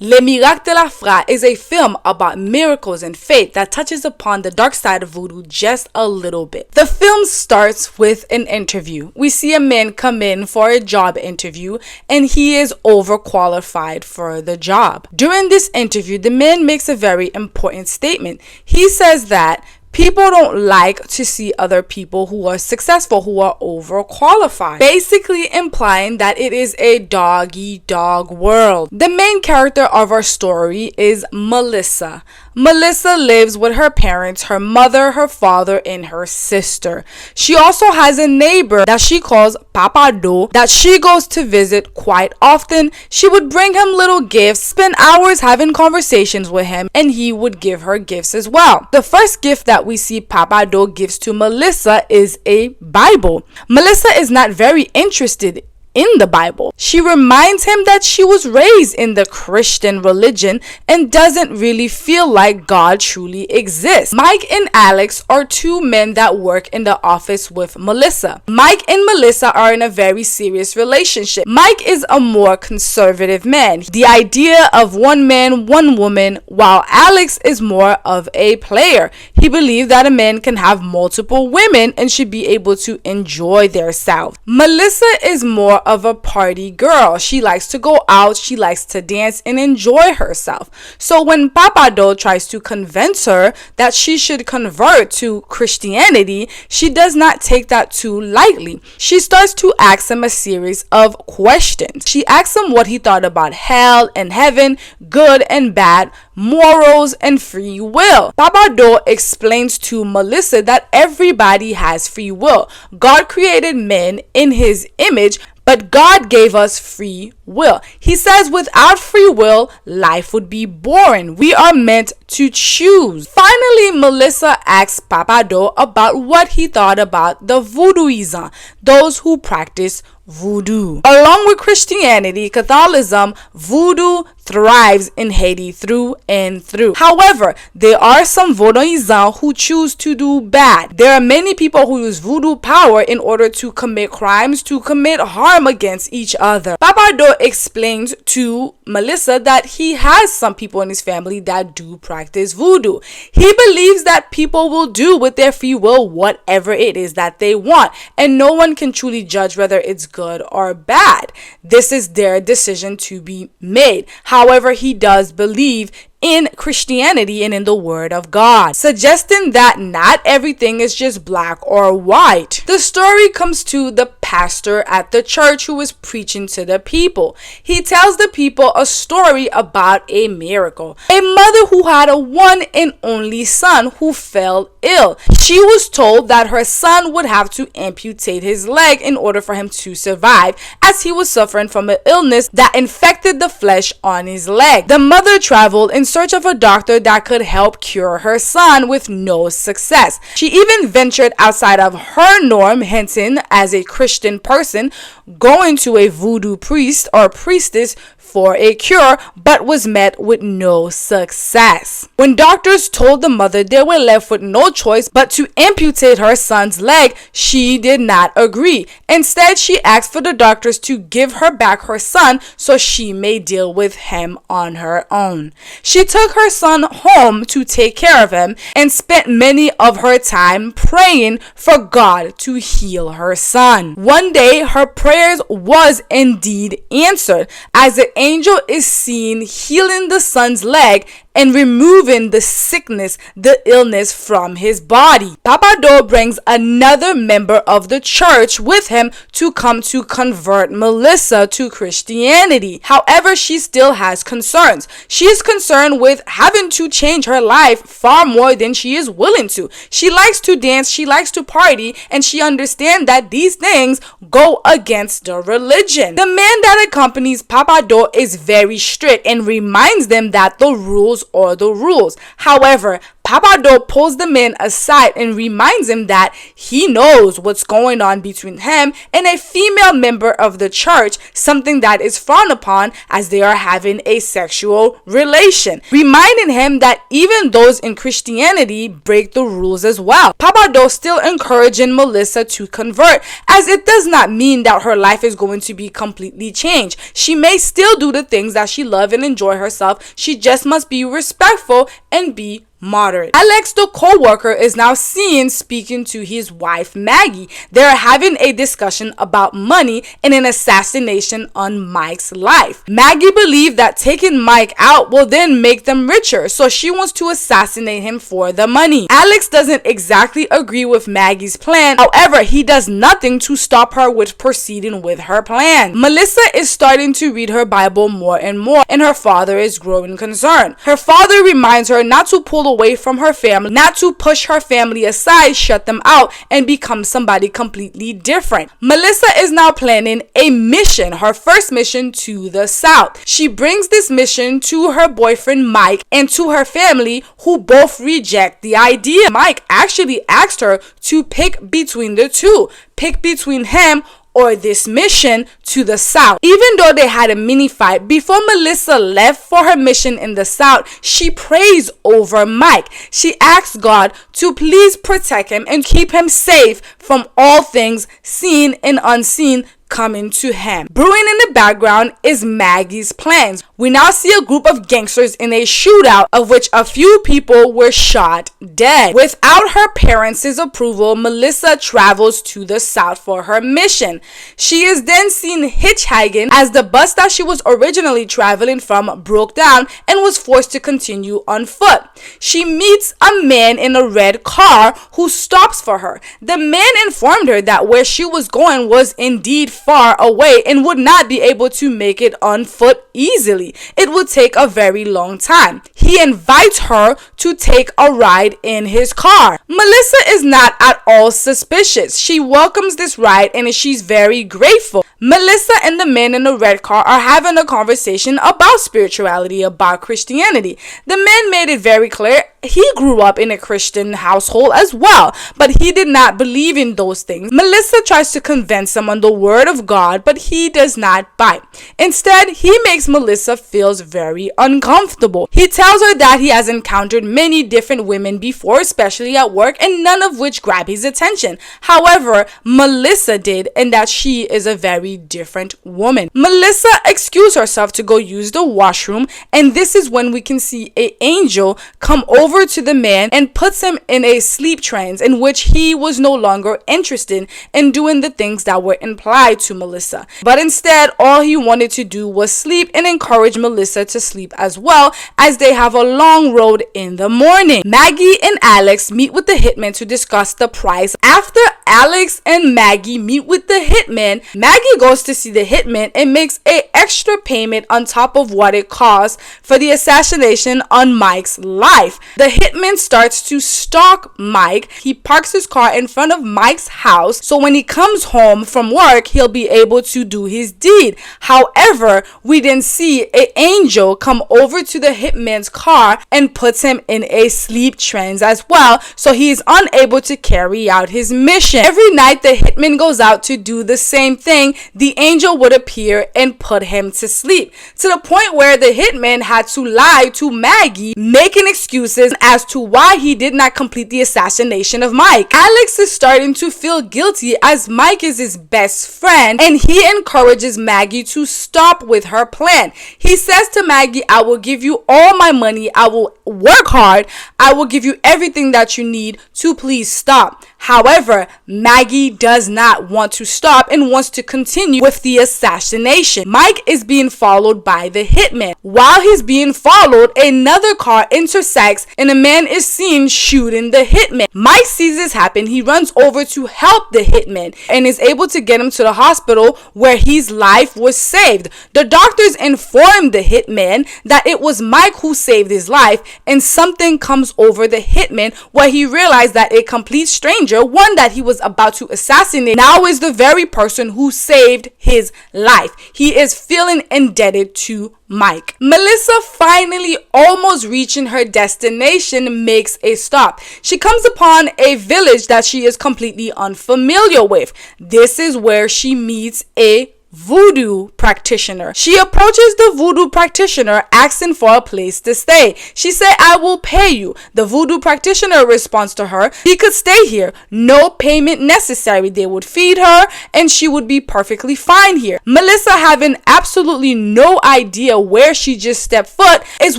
Les Miracles de la Foi is a film about miracles and faith that touches upon the dark side of voodoo just a little bit. The film starts with an interview. We see a man come in for a job interview and he is overqualified for the job. During this interview, the man makes a very important statement. He says that people don't like to see other people who are successful, who are overqualified. Basically implying that it is a dog-eat-dog world. The main character of our story is Melissa. Melissa lives with her parents, her mother, her father, and her sister. She also has a neighbor that she calls Papa Do that she goes to visit quite often. She would bring him little gifts, spend hours having conversations with him, and he would give her gifts as well. The first gift that we see Papa Do gives to Melissa is a Bible. Melissa is not very interested in the Bible. She reminds him that she was raised in the Christian religion and doesn't really feel like God truly exists. Mike and Alex are two men that work in the office with Melissa. Mike and Melissa are in a very serious relationship. Mike is a more conservative man. The idea of one man, one woman, while Alex is more of a player. He believes that a man can have multiple women and should be able to enjoy themselves. Melissa is more of a party girl. She likes to go out, she likes to dance and enjoy herself. So when Papa Do tries to convince her that she should convert to Christianity, she does not take that too lightly. She starts to ask him a series of questions. She asks him what he thought about hell and heaven, good and bad, morals and free will. Papa Do explains to Melissa that everybody has free will. God created men in his image, but God gave us free will. He says without free will, life would be boring. We are meant to choose. Finally, Melissa asks Papa Do about what he thought about the voodooism, those who practice voodoo. Along with Christianity, Catholicism, voodoo thrives in Haiti through and through. However, there are some voodooism who choose to do bad. There are many people who use voodoo power in order to commit crimes, to commit harm against each other. Papa Do explains to Melissa that he has some people in his family that do practice voodoo. He believes that people will do with their free will whatever it is that they want, and no one can truly judge whether it's good or bad. This is their decision to be made. However, he does believe in Christianity and in the Word of God, suggesting that not everything is just black or white. The story comes to the pastor at the church who is preaching to the people. He tells the people a story about a miracle. A mother who had a one and only son who fell ill. She was told that her son would have to amputate his leg in order for him to survive, as he was suffering from an illness that infected the flesh on his leg. The mother traveled in search of a doctor that could help cure her son with no success. She even ventured outside of her norm, hinting as a Christian person, going to a voodoo priest or priestess for a cure, but was met with no success. When doctors told the mother they were left with no choice but to amputate her son's leg, she did not agree. Instead, she asked for the doctors to give her back her son so she may deal with him on her own. She took her son home to take care of him and spent many of her time praying for God to heal her son. One day, her prayers was indeed answered, as the angel is seen healing the son's leg and removing the sickness, the illness from his body. Papa Do brings another member of the church with him to come to convert Melissa to Christianity. However, she still has concerns. She is concerned with having to change her life far more than she is willing to. She likes to dance, she likes to party, and she understands that these things go against the religion. The man that accompanies Papa Do is very strict and reminds them that the rules are the rules. However, Papa Doe pulls the man aside and reminds him that he knows what's going on between him and a female member of the church, something that is frowned upon as they are having a sexual relation, reminding him that even those in Christianity break the rules as well. Papa Doe still encouraging Melissa to convert, as it does not mean that her life is going to be completely changed. She may still do the things that she loves and enjoy herself. She just must be respectful and be moderate. Alex, the co-worker, is now seen speaking to his wife Maggie. They're having a discussion about money and an assassination on Mike's life. Maggie believed that taking Mike out will then make them richer, so she wants to assassinate him for the money. Alex doesn't exactly agree with Maggie's plan. However, he does nothing to stop her with proceeding with her plan. Melissa is starting to read her Bible more and more, and her father is growing concerned. Her father reminds her not to pull away from her family, not to push her family aside, shut them out, and become somebody completely different. Melissa is now planning a mission, her first mission to the South. She brings this mission to her boyfriend Mike and to her family, who both reject the idea. Mike actually asked her to pick between the two, pick between him or this mission to the South. Even though they had a mini fight, before Melissa left for her mission in the South, she prays over Mike. She asks God to please protect him and keep him safe from all things seen and unseen coming to him. Brewing in the background is Maggie's plans. We now see a group of gangsters in a shootout, of which a few people were shot dead. Without her parents' approval, Melissa travels to the South for her mission. She is then seen hitchhiking as the bus that she was originally traveling from broke down and was forced to continue on foot. She meets a man in a red car who stops for her. The man informed her that where she was going was indeed far away and would not be able to make it on foot easily. It would take a very long time. He invites her to take a ride in his car. Melissa is not at all suspicious. She welcomes this ride and she's very grateful. Melissa and the man in the red car are having a conversation about spirituality, about Christianity. The man made it very clear he grew up in a Christian household as well, but he did not believe in those things. Melissa tries to convince him on the word of God, but he does not bite. Instead, he makes Melissa feel very uncomfortable. He tells her that he has encountered many different women before, especially at work, and none of which grab his attention. However, Melissa did, and that she is a very different woman. Melissa excused herself to go use the washroom, and this is when we can see an angel come over to the man and puts him in a sleep trance in which he was no longer interested in doing the things that were implied to Melissa. But instead, all he wanted to do was sleep and encourage Melissa to sleep as well, as they have a long road in the morning. Maggie and Alex meet with the hitman to discuss the price. After Alex and Maggie meet with the hitman, Maggie goes to see the hitman and makes an extra payment on top of what it costs for the assassination on Mike's life. The hitman starts to stalk Mike. He parks his car in front of Mike's house, so when he comes home from work, he'll be able to do his deed. However, we then see an angel come over to the hitman's car and puts him in a sleep trance as well, so he is unable to carry out his mission. Every night the hitman goes out to do the same thing, the angel would appear and put him to sleep, to the point where the hitman had to lie to Maggie, making excuses as to why he did not complete the assassination of Mike. Alex is starting to feel guilty as Mike is his best friend, and he encourages Maggie to stop with her plan. He says to Maggie, I will give you all my money, I will work hard, I will give you everything that you need to please stop. However, Maggie does not want to stop and wants to continue with the assassination. Mike is being followed by the hitman. While he's being followed, another car intersects and a man is seen shooting the hitman. Mike sees this happen. He runs over to help the hitman and is able to get him to the hospital where his life was saved. The doctors inform the hitman that it was Mike who saved his life, and something comes over the hitman where he realized that a complete stranger danger, one that he was about to assassinate, now is the very person who saved his life. He is feeling indebted to Mike. Melissa, finally almost reaching her destination, makes a stop. She comes upon a village that she is completely unfamiliar with. This is where she meets a voodoo practitioner. She approaches the voodoo practitioner asking for a place to stay. She said, "I will pay you." The voodoo practitioner responds to her, "She could stay here, no payment necessary." They would feed her and she would be perfectly fine here. Melissa, having absolutely no idea where she just stepped foot, is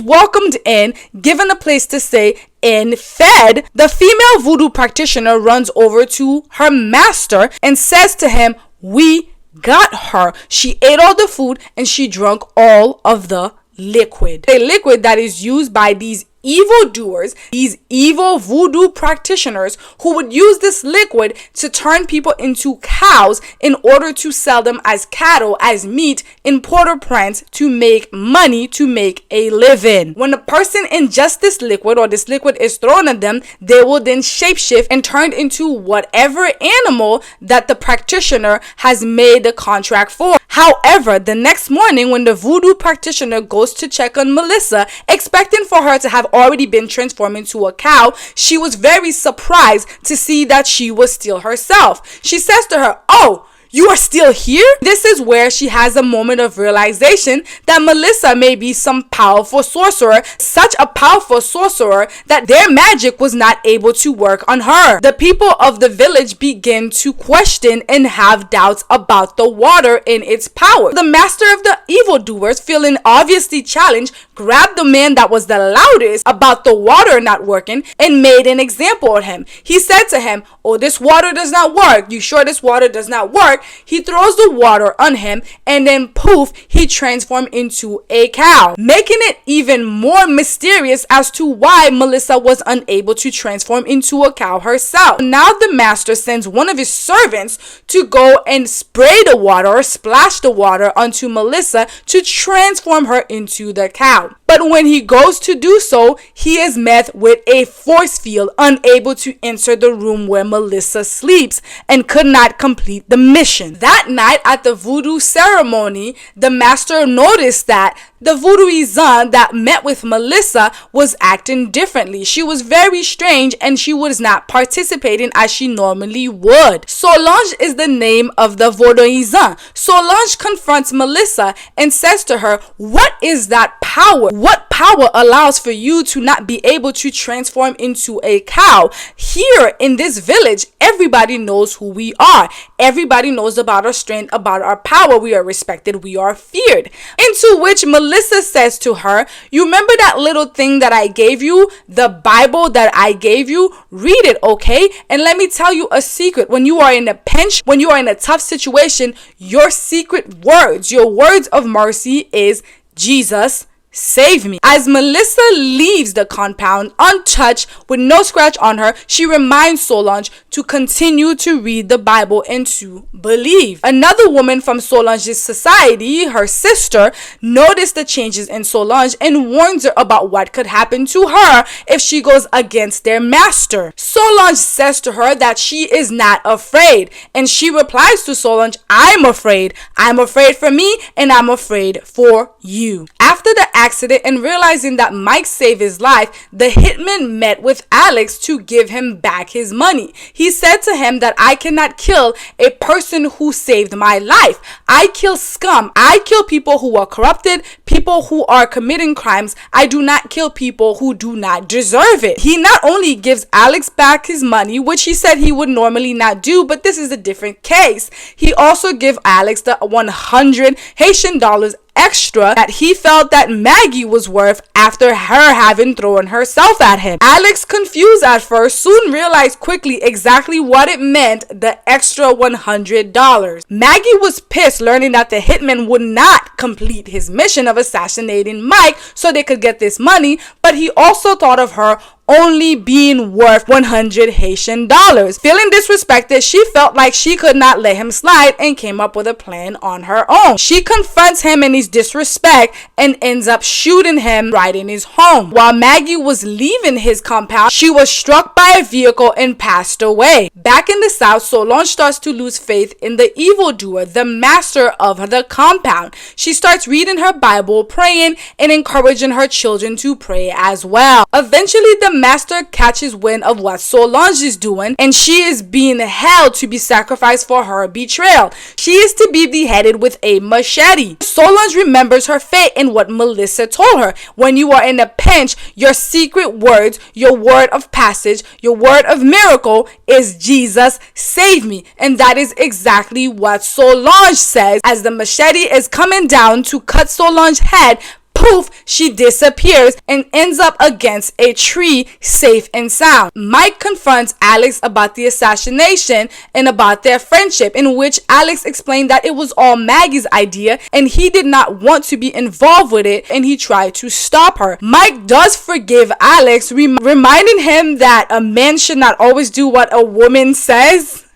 welcomed in, given a place to stay, and fed. The female voodoo practitioner runs over to her master and says to him, "We got her. She ate all the food and she drank all of the liquid." A liquid that is used by these evildoers, these evil voodoo practitioners, who would use this liquid to turn people into cows in order to sell them as cattle, as meat in Port-au-Prince, to make money, to make a living. When a person ingests this liquid, or this liquid is thrown at them, they will then shapeshift and turn into whatever animal that the practitioner has made the contract for. However, the next morning when the voodoo practitioner goes to check on Melissa, expecting for her to have already been transformed into a cow, she was very surprised to see that she was still herself. She says to her, "Oh, you are still here?" This is where she has a moment of realization that Melissa may be some powerful sorcerer, such a powerful sorcerer that their magic was not able to work on her. The people of the village begin to question and have doubts about the water and its power. The master of the evildoers, feeling obviously challenged, grabbed the man that was the loudest about the water not working and made an example of him. He said to him, "Oh, this water does not work. You sure this water does not work?" He throws the water on him and then poof, he transformed into a cow, making it even more mysterious as to why Melissa was unable to transform into a cow herself. Now the master sends one of his servants to go and spray the water or splash the water onto Melissa to transform her into the cow. But when he goes to do so, he is met with a force field, unable to enter the room where Melissa sleeps, and could not complete the mission. That night at the voodoo ceremony, the master noticed that the voodooism that met with Melissa was acting differently. She was very strange and she was not participating as she normally would. Solange is the name of the voodooism. Solange confronts Melissa and says to her, "What is that power? What power allows for you to not be able to transform into a cow? Here in this village, everybody knows who we are. Everybody knows about our strength, about our power. We are respected. We are feared." Into which Melissa says to her, "You remember that little thing that I gave you? The Bible that I gave you? Read it, okay? And let me tell you a secret. When you are in a pinch, when you are in a tough situation, your secret words, your words of mercy is, 'Jesus, save me.'" As Melissa leaves the compound untouched with no scratch on her, she reminds Solange to continue to read the Bible and to believe. Another woman from Solange's society, her sister, noticed the changes in Solange and warns her about what could happen to her if she goes against their master. Solange says to her that she is not afraid, and she replies to Solange, "I'm afraid. I'm afraid for me and I'm afraid for you." After the accident and realizing that Mike saved his life, the hitman met with Alex to give him back his money. He said to him that, "I cannot kill a person who saved my life. I kill scum. I kill people who are corrupted, people who are committing crimes. I do not kill people who do not deserve it." He not only gives Alex back his money, which he said he would normally not do, but this is a different case. He also gives Alex the 100 Haitian dollars extra that he felt that Maggie was worth after her having thrown herself at him. Alex, confused at first, soon realized quickly exactly what it meant, the extra $100. Maggie was pissed learning that the hitman would not complete his mission of assassinating Mike so they could get this money, but he also thought of her only being worth 100 Haitian dollars. Feeling disrespected, she felt like she could not let him slide and came up with a plan on her own. She confronts him in his disrespect and ends up shooting him right in his home. While Maggie was leaving his compound, she was struck by a vehicle and passed away. Back in the South, Solange starts to lose faith in the evildoer, the master of the compound. She starts reading her Bible, praying, and encouraging her children to pray as well. Eventually, the master catches wind of what Solange is doing, and she is being held to be sacrificed for her betrayal. She is to be beheaded with a machete. Solange remembers her fate and what Melissa told her. When you are in a pinch, your secret words, your word of passage, your word of miracle is Jesus, save me. And that is exactly what Solange says. As the machete is coming down to cut Solange's head, poof, she disappears and ends up against a tree, safe and sound. Mike confronts Alex about the assassination and about their friendship, in which Alex explained that it was all Maggie's idea and he did not want to be involved with it, and he tried to stop her. Mike does forgive Alex, reminding him that a man should not always do what a woman says.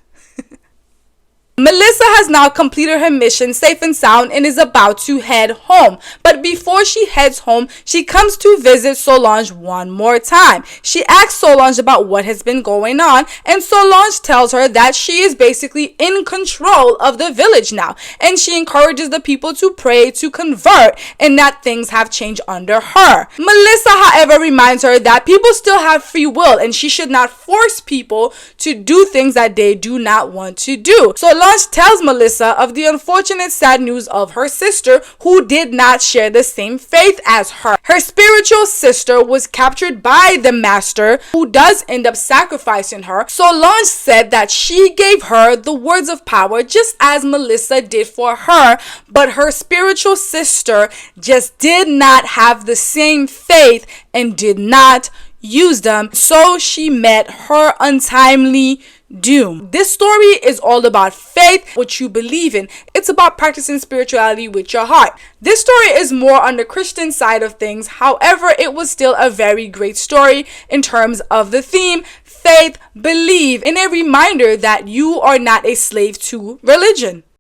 Melissa has now completed her mission safe and sound and is about to head home. But before she heads home, she comes to visit Solange one more time. She asks Solange about what has been going on, and Solange tells her that she is basically in control of the village now, and she encourages the people to pray, to convert, and that things have changed under her. Melissa, however, reminds her that people still have free will and she should not force people to do things that they do not want to do. Solange tells Melissa of the unfortunate sad news of her sister, who did not share the same faith as her. Her spiritual sister was captured by the master, who does end up sacrificing her. Solange said that she gave her the words of power just as Melissa did for her, but her spiritual sister just did not have the same faith and did not use them, so she met her untimely doom. This story is all about faith, what you believe in. It's about practicing spirituality with your heart. This story is more on the Christian side of things. However, it was still a very great story in terms of the theme, faith, believe, and a reminder that you are not a slave to religion.